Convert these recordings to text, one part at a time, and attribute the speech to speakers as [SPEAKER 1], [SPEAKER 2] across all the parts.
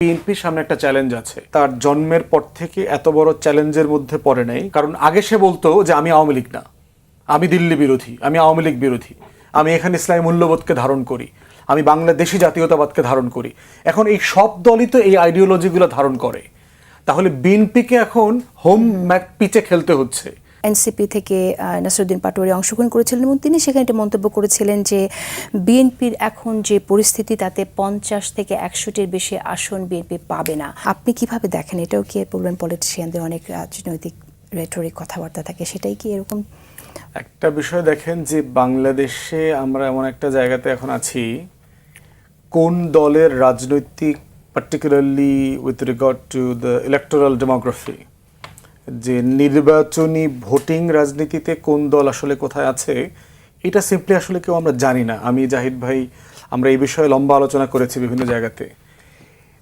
[SPEAKER 1] বিএনপির সামনে একটা চ্যালেঞ্জ আছে। তার জন্মের পর থেকে এত বড় চ্যালেঞ্জের মধ্যে পড়ে নাই, কারণ আগে সে বলতো যে আমি আওয়ামী লীগ না, আমি দিল্লি বিরোধী, আমি আওয়ামী লীগ বিরোধী, আমি এখানে ইসলামী মূল্যবোধকে ধারণ করি, আমি বাংলাদেশি জাতীয়তাবাদকে ধারণ করি। এখন এই সব দলই তো এই আইডিওলজিগুলো ধারণ করে, তাহলে বিএনপিকে এখন হোম পিচে খেলতে হচ্ছে।
[SPEAKER 2] এনসিপি থেকে নাসিরউদ্দিন পাটোয়ারি অংশগ্রহণ করেছিলেন এবং তিনি সেখানে একটা মন্তব্য করেছিলেন যে বিএনপির এখন যে পরিস্থিতি তাতে 50 থেকে 100-টির বেশি আসন বিএনপি পাবে না। আপনি কিভাবে দেখেন? এটাও কি বলবেন পলিটিশিয়ানদের অনেক রাজনৈতিক রেটরিক কথাবার্তা থাকে, সেটাই কি এরকম?
[SPEAKER 1] একটা বিষয় দেখেন যে বাংলাদেশে আমরা এমন একটা জায়গাতে এখন আছি, কোন দলের রাজনৈতিক particularly with regard to the electoral demography, যে নির্বাচনী ভোটিং রাজনীতিতে কোন দল আসলে কোথায় আছে, এটা সিম্পলি আসলে কেউ আমরা জানি না। আমি জাহিদ ভাই আমরা এই বিষয়ে লম্বা আলোচনা করেছি বিভিন্ন জায়গাতে।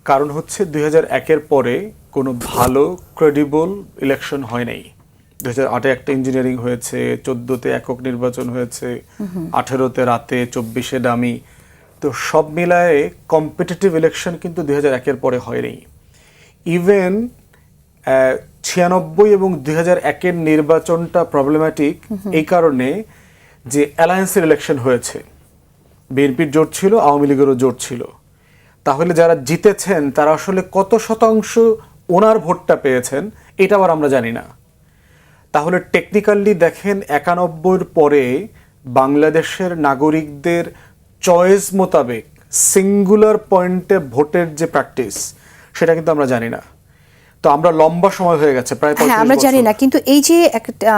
[SPEAKER 1] কারণ হচ্ছে 2001-এর পরে কোনো ভালো ক্রেডিবল ইলেকশন হয় নাই। 2008-এ একটা ইঞ্জিনিয়ারিং হয়েছে, 14-তে একক নির্বাচন হয়েছে, 18-তে রাতে, 24-এ ডামি। তো সব মিলায়ে কম্পিটিটিভ ইলেকশন কিন্তু 2001-এর পরে হয়নি। ইভেন 96 এবং 2001-এর নির্বাচনটা প্রবলেম্যাটিক এই কারণে যে অ্যালায়েন্সের ইলেকশন হয়েছে, বিএনপির জোট ছিল, আওয়ামী লীগেরও জোট ছিল। তাহলে যারা জিতেছেন তারা আসলে কত শতাংশ ওনার ভোটটা পেয়েছেন এটা আবার আমরা জানি না। তাহলে টেকনিক্যালি দেখেন 91-এর পরে বাংলাদেশের নাগরিকদের চয়েস মোতাবেক সিঙ্গুলার পয়েন্টে ভোটের যে প্র্যাকটিস, সেটা কিন্তু আমরা জানি না। তো আমরা লম্বা সময় হয়ে গেছে প্রায় 35 বছর।
[SPEAKER 2] আমরা জানি না, কিন্তু এই যে একটা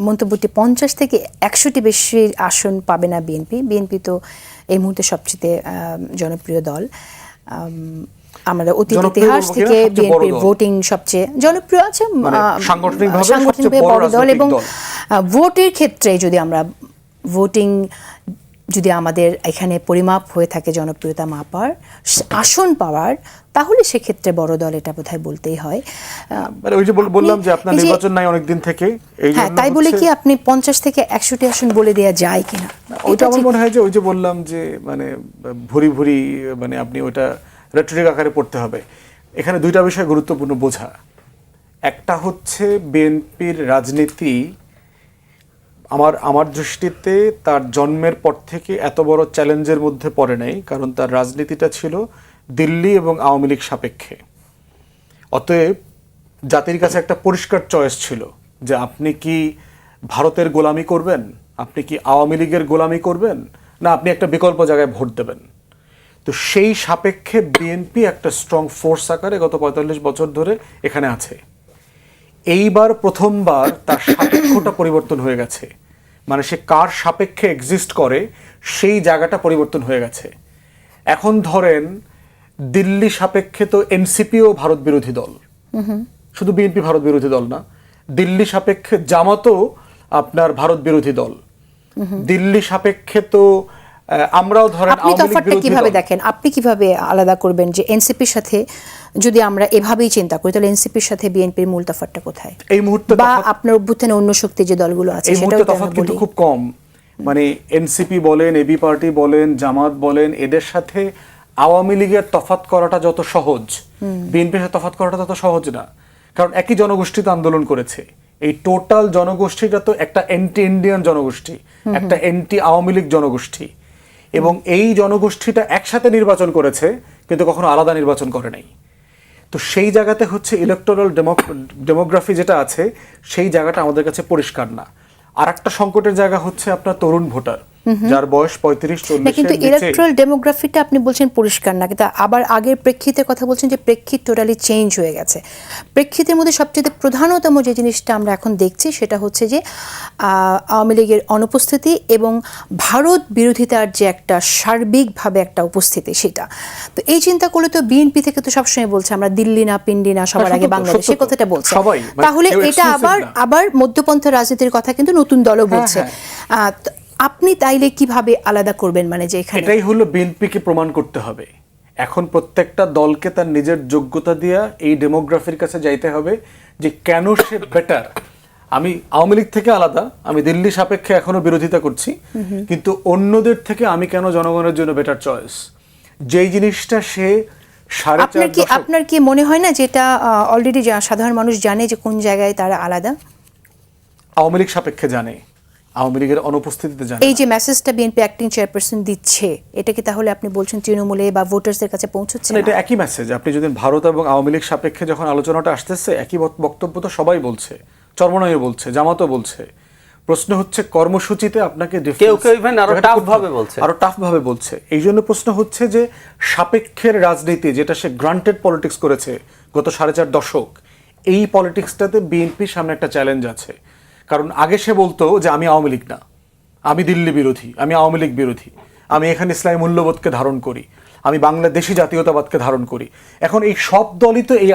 [SPEAKER 2] মন্তব্যটি 50 থেকে 100টি বেশি আসন পাবে না বিএনপি তো এই মুহূর্তে সবচেয়ে জনপ্রিয় দল। আমরা অতীত ইতিহাস থেকে বিএনপির ভোটিং সবচেয়ে জনপ্রিয় আছে, সাংগঠনিকভাবে বড় দল। এবং ভোটের ক্ষেত্রে যদি আমরা যদি আমাদের এখানে পরিমাপ হয়ে থাকে জনপ্রিয়তা মাপার, আসন পাওয়ার, তাহলে সেক্ষেত্রে বড় দল এটা বোধহয় বলতেই হয়।
[SPEAKER 1] ওই যে বললাম যে আপনার নির্বাচন নাই অনেকদিন থেকে,
[SPEAKER 2] হ্যাঁ, তাই বলে কি আপনি 50 থেকে 100টি আসন বলে দেওয়া যায় কিনা?
[SPEAKER 1] ওটা আমার মনে হয় যে ওই যে বললাম যে মানে ভুরি মানে আপনি ওটা রেটরিক আকারে পড়তে হবে। এখানে দুইটা বিষয় গুরুত্বপূর্ণ বোঝা। একটা হচ্ছে বিএনপির রাজনীতি আমার দৃষ্টিতে তার জন্মের পর থেকে এত বড় চ্যালেঞ্জের মধ্যে পড়ে নাই, কারণ তার রাজনীতিটা ছিল দিল্লি এবং আওয়ামী লীগ সাপেক্ষে। অতএব জাতির কাছে একটা পরিষ্কার চয়েস ছিল যে আপনি কি ভারতের গোলামি করবেন, আপনি কি আওয়ামী লীগের গোলামি করবেন, না আপনি একটা বিকল্প জায়গায় ভোট দেবেন। তো সেই সাপেক্ষে বিএনপি একটা স্ট্রং ফোর্স আকারে গত 45 বছর ধরে এখানে আছে। এইবার প্রথমবার তার সাপেক্ষটা পরিবর্তন হয়ে গেছে, মানে সে কার সাপেক্ষে এক্সিস্ট করে সেই জায়গাটা পরিবর্তন হয়ে গেছে। এখন ধরেন দিল্লি সাপেক্ষে তো এনসিপিও ভারত বিরোধী দল, শুধু বিএনপি ভারত বিরোধী দল না, দিল্লি সাপেক্ষে জামাতও আপনার ভারত বিরোধী দল, দিল্লি সাপেক্ষে তো আমরাও ধরেন।
[SPEAKER 2] আপনি তফাৎটা কিভাবে দেখেন? আপনি কিভাবে আলাদা করবেন যে এনসিপির সাথে, যদি আমরা এভাবেই চিন্তা করি তাহলে এনসিপির সাথে বিএনপির মূল তফাৎটা কোথায়
[SPEAKER 1] এই মুহূর্তে,
[SPEAKER 2] বা আপনার অভ্যুত্থানে অন্য শক্তি যে দলগুলো আছে
[SPEAKER 1] সেটাও তফাৎ কিন্তু খুব কম। মানে এনসিপি বলেন, এবি পার্টি বলেন, জামাত বলেন, এদের সাথে আওয়ামী লীগের তফাৎ করাটা যত সহজ, বিএনপির সাথে তফাৎ করাটা তত সহজ না। কারণ একই জনগোষ্ঠীতে আন্দোলন করেছে। এই টোটাল জনগোষ্ঠীটা তো একটা অ্যান্টি ইন্ডিয়ান জনগোষ্ঠী, একটা অ্যান্টি আওয়ামী লীগ জনগোষ্ঠী, এবং এই জনগোষ্ঠীটা একসাথে নির্বাচন করেছে কিন্তু কখনো আলাদা নির্বাচন করে নাই। তো সেই জায়গাতে হচ্ছে ইলেকটোরাল ডেমোগ্রাফি যেটা আছে, সেই জায়গাটা আমাদের কাছে পরিষ্কার না। আর একটা সংকটের জায়গা হচ্ছে আপনার তরুণ ভোটার, যার বয়স 35-40।
[SPEAKER 2] কিন্তু ইলেকট্রাল ডেমোগ্রাফিটা আপনি বলছেন পরিষ্কার না, কিন্তু আবার আগের প্রেক্ষিতের কথা বলছেন যে প্রেক্ষিত টোটালি চেঞ্জ হয়ে গেছে। প্রেক্ষিতের মধ্যে সবচেয়ে প্রধানতম যে জিনিসটা আমরা এখন দেখছি সেটা হচ্ছে যে আওয়ামী লীগের অনুপস্থিতি এবং ভারত বিরোধিতার যে একটা সার্বিকভাবে একটা উপস্থিতি, সেটা তো এই চিন্তা করলে তো বিএনপি থেকে তো সবসময় বলছে আমরা দিল্লি না পিন্ডি না, সবার আগে বাংলাদেশ, সে কথাটা বলছে। তাহলে এটা আবার মধ্যপন্থা রাজনীতির কথা কিন্তু নতুন দলও বলছে। আপনি তাইলে কিভাবে আলাদা করবেন? মানে যে এখানে
[SPEAKER 1] এটাই হলো বিএনপিকে প্রমাণ করতে হবে। এখন প্রত্যেকটা দলকে তার নিজের যোগ্যতা দিয়া এই ডেমোগ্রাফির কাছে যাইতে হবে যে কেন সে বেটার। আমি আওয়ামী লীগ থেকে আলাদা, আমি দিল্লি সাপেক্ষে এখনো বিরোধিতা করছি, কিন্তু অন্যদের থেকে আমি কেন জনগণের জন্য বেটার চয়েস। যেই জিনিসটা সে সাড়ে চার দশক
[SPEAKER 2] আপনার কি মনে হয় না যে এটা অলরেডি সাধারণ মানুষ জানে যে কোন জায়গায় তারা আলাদা?
[SPEAKER 1] আওয়ামী লীগ সাপেক্ষে জানে, আওয়ামী লীগের অনুপস্থিতিতে জানে
[SPEAKER 2] এই
[SPEAKER 1] না।
[SPEAKER 2] যে মেসেজটা বিএনপি অ্যাক্টিং চেয়ারপারসন দিচ্ছে, এটা কি তাহলে আপনি বলছেন তৃণমূলে বা ভোটার্সদের কাছে পৌঁছচ্ছে
[SPEAKER 1] না,
[SPEAKER 2] না?
[SPEAKER 1] এটা একই মেসেজ। আপনি যদি ভারত এবং আওয়ামী লীগ সাপেক্ষে যখন আলোচনাটা আসতেছে, একই বক্তব্য তো সবাই বলছে, চরমনাইও বলছে, জামাতও বলছে। প্রশ্ন হচ্ছে কর্মসূচিতে আপনাকে
[SPEAKER 3] কেউ even আরো tough ভাবে বলছে।
[SPEAKER 1] আরো টাফ ভাবে বলছে। এই জন্য প্রশ্ন হচ্ছে যে সাপেক্ষের রাজনীতি, যেটা সে গ্রান্টেড পলিটিক্স করেছে গত 4.5 দশক, এই পলিটিক্সটাতে বিএনপির সামনে একটা চ্যালেঞ্জ আছে। কারণ আগে সে বলতো যে আমি আওয়ামী লীগ না, আমি দিল্লি বিরোধী, আমি আওয়ামী লীগ বিরোধী, আমি এখানে ইসলামী মূল্যবোধকে ধারণ করি, আমি বাংলাদেশি জাতীয়তাবাদকে ধারণ করি। এখন এই সব দলই তো এই